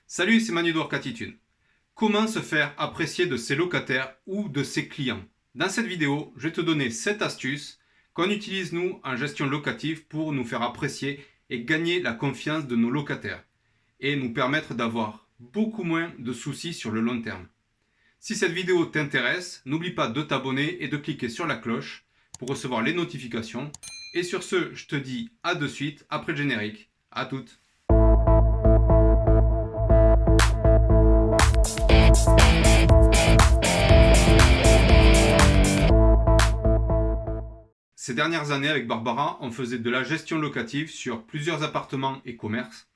Salut, c'est Manu d'Orcatitude. Comment se faire apprécier de ses locataires ou de ses clients? Dans cette vidéo, je vais te donner 7 astuces qu'on utilise nous en gestion locative pour nous faire apprécier et gagner la confiance de nos locataires et nous permettre d'avoir beaucoup moins de soucis sur le long terme. Si cette vidéo t'intéresse, n'oublie pas de t'abonner et de cliquer sur la cloche pour recevoir les notifications. Et sur ce, je te dis à de suite après le générique. À toutes. Ces dernières années, avec Barbara, on faisait de la gestion locative sur plusieurs appartements et commerces.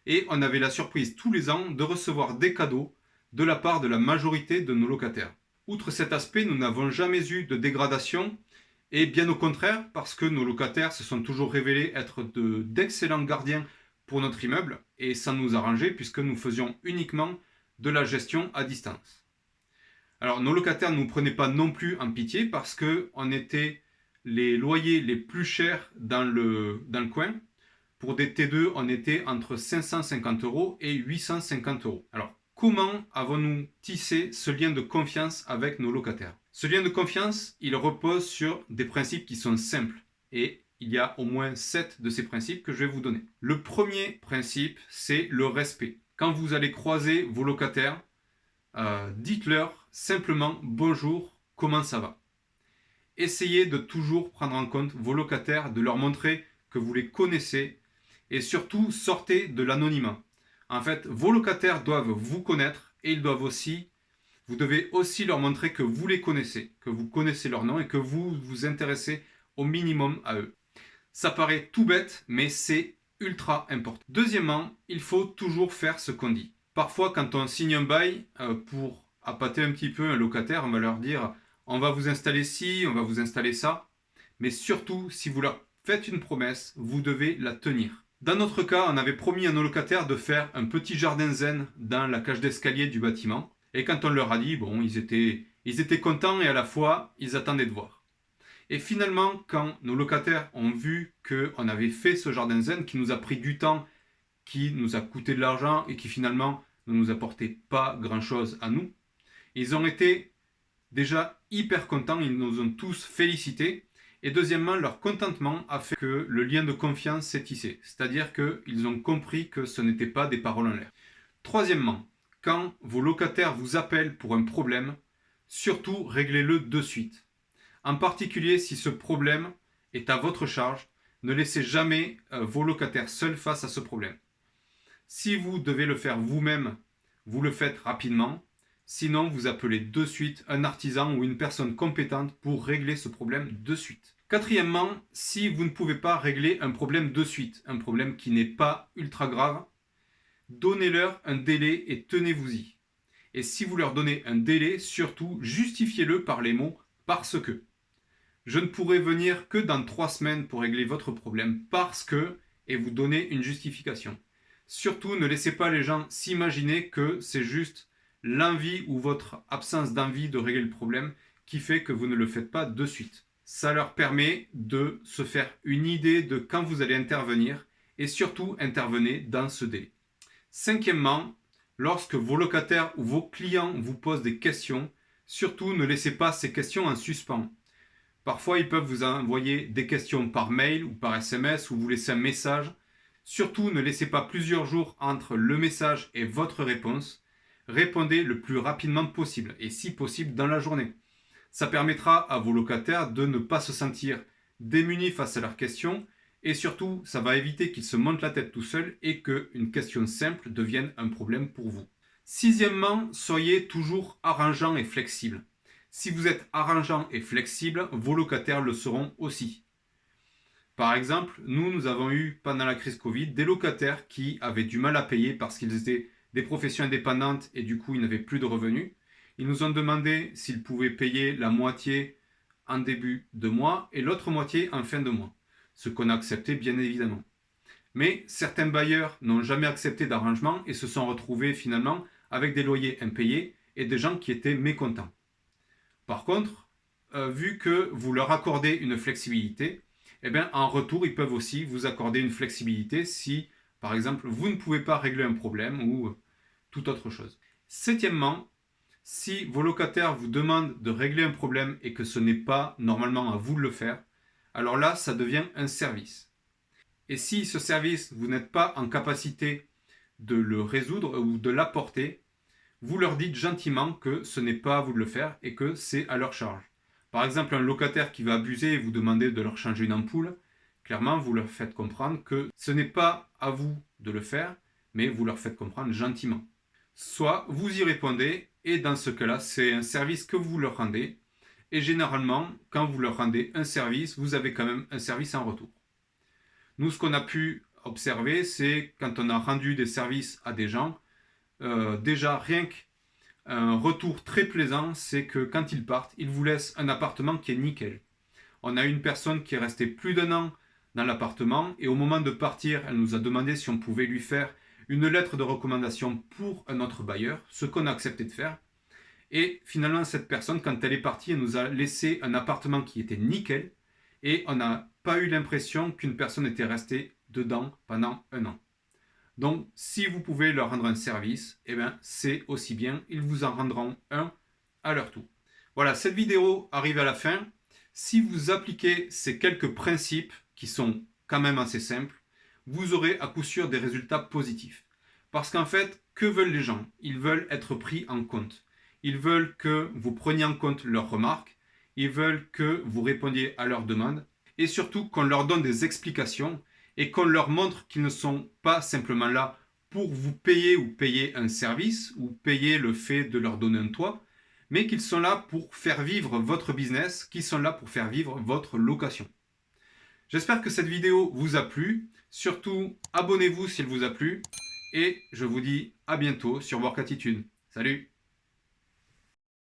Et on avait la surprise tous les ans de recevoir des cadeaux de la part de la majorité de nos locataires. Outre cet aspect, nous n'avons jamais eu de dégradation. Et bien au contraire, parce que nos locataires se sont toujours révélés être d'excellents gardiens pour notre immeuble. Et ça nous arrangeait puisque nous faisions uniquement de la gestion à distance. Alors nos locataires ne nous prenaient pas non plus en pitié parce qu'on était les loyers les plus chers dans le coin. Pour des T2, on était entre 550 euros et 850 euros. Alors, comment avons-nous tissé ce lien de confiance avec nos locataires? Ce lien de confiance, il repose sur des principes qui sont simples. Et il y a au moins 7 de ces principes que je vais vous donner. Le premier principe, c'est le respect. Quand vous allez croiser vos locataires, dites-leur simplement bonjour, comment ça va? Essayez de toujours prendre en compte vos locataires, de leur montrer que vous les connaissez et surtout sortez de l'anonymat. En fait, vos locataires doivent vous connaître et vous devez aussi leur montrer que vous les connaissez, que vous connaissez leur nom et que vous vous intéressez au minimum à eux. Ça paraît tout bête, mais c'est ultra important. Deuxièmement, il faut toujours faire ce qu'on dit. Parfois, quand on signe un bail pour appâter un petit peu un locataire, on va leur dire on va vous installer ci, on va vous installer ça. Mais surtout, si vous leur faites une promesse, vous devez la tenir. Dans notre cas, on avait promis à nos locataires de faire un petit jardin zen dans la cage d'escalier du bâtiment. Et quand on leur a dit, bon, ils étaient contents et à la fois, ils attendaient de voir. Et finalement, quand nos locataires ont vu qu'on avait fait ce jardin zen qui nous a pris du temps, qui nous a coûté de l'argent et qui finalement ne nous apportait pas grand-chose à nous, ils ont été déjà hyper contents, ils nous ont tous félicités. Et deuxièmement, leur contentement a fait que le lien de confiance s'est tissé. C'est-à-dire qu'ils ont compris que ce n'était pas des paroles en l'air. Troisièmement, quand vos locataires vous appellent pour un problème, surtout réglez-le de suite. En particulier si ce problème est à votre charge, ne laissez jamais vos locataires seuls face à ce problème. Si vous devez le faire vous-même, vous le faites rapidement. Sinon, vous appelez de suite un artisan ou une personne compétente pour régler ce problème de suite. Quatrièmement, si vous ne pouvez pas régler un problème de suite, un problème qui n'est pas ultra grave, donnez-leur un délai et tenez-vous-y. Et si vous leur donnez un délai, surtout justifiez-le par les mots « parce que ». Je ne pourrai venir que dans 3 semaines pour régler votre problème parce que, et vous donnez une justification. Surtout, ne laissez pas les gens s'imaginer que c'est juste l'envie ou votre absence d'envie de régler le problème qui fait que vous ne le faites pas de suite. Ça leur permet de se faire une idée de quand vous allez intervenir et surtout intervenez dans ce délai. Cinquièmement, lorsque vos locataires ou vos clients vous posent des questions, surtout ne laissez pas ces questions en suspens. Parfois, ils peuvent vous envoyer des questions par mail ou par SMS ou vous laisser un message. Surtout, ne laissez pas plusieurs jours entre le message et votre réponse. Répondez le plus rapidement possible et si possible dans la journée. Ça permettra à vos locataires de ne pas se sentir démunis face à leurs questions et surtout ça va éviter qu'ils se montent la tête tout seuls et qu'une question simple devienne un problème pour vous. Sixièmement, soyez toujours arrangeant et flexible. Si vous êtes arrangeant et flexible, vos locataires le seront aussi. Par exemple, nous avons eu pendant la crise Covid des locataires qui avaient du mal à payer parce qu'ils étaient des professions indépendantes et du coup ils n'avaient plus de revenus. Ils nous ont demandé s'ils pouvaient payer la moitié en début de mois et l'autre moitié en fin de mois. Ce qu'on a accepté bien évidemment. Mais certains bailleurs n'ont jamais accepté d'arrangement et se sont retrouvés finalement avec des loyers impayés et des gens qui étaient mécontents. Par contre, vu que vous leur accordez une flexibilité, eh bien, en retour, ils peuvent aussi vous accorder une flexibilité si, par exemple, vous ne pouvez pas régler un problème ou toute autre chose. Septièmement, si vos locataires vous demandent de régler un problème et que ce n'est pas normalement à vous de le faire, alors là, ça devient un service. Et si ce service, vous n'êtes pas en capacité de le résoudre ou de l'apporter, vous leur dites gentiment que ce n'est pas à vous de le faire et que c'est à leur charge. Par exemple, un locataire qui va abuser et vous demander de leur changer une ampoule, clairement, vous leur faites comprendre que ce n'est pas à vous de le faire, mais vous leur faites comprendre gentiment. Soit vous y répondez, et dans ce cas-là, c'est un service que vous leur rendez, et généralement, quand vous leur rendez un service, vous avez quand même un service en retour. Nous, ce qu'on a pu observer, c'est quand on a rendu des services à des gens, déjà rien qu'un retour très plaisant, c'est que quand ils partent, ils vous laissent un appartement qui est nickel. On a une personne qui est restée plus d'1 an dans l'appartement et au moment de partir, elle nous a demandé si on pouvait lui faire une lettre de recommandation pour un autre bailleur, ce qu'on a accepté de faire. Et finalement, cette personne, quand elle est partie, elle nous a laissé un appartement qui était nickel et on n'a pas eu l'impression qu'une personne était restée dedans pendant 1 an. Donc, si vous pouvez leur rendre un service, eh bien, c'est aussi bien, ils vous en rendront un à leur tour. Voilà, cette vidéo arrive à la fin. Si vous appliquez ces quelques principes, qui sont quand même assez simples, vous aurez à coup sûr des résultats positifs. Parce qu'en fait, que veulent les gens? Ils veulent être pris en compte. Ils veulent que vous preniez en compte leurs remarques. Ils veulent que vous répondiez à leurs demandes. Et surtout qu'on leur donne des explications et qu'on leur montre qu'ils ne sont pas simplement là pour vous payer ou payer un service ou payer le fait de leur donner un toit, mais qu'ils sont là pour faire vivre votre business, qu'ils sont là pour faire vivre votre location. J'espère que cette vidéo vous a plu. Surtout, abonnez-vous s'il vous a plu. Et je vous dis à bientôt sur Work Attitude. Salut!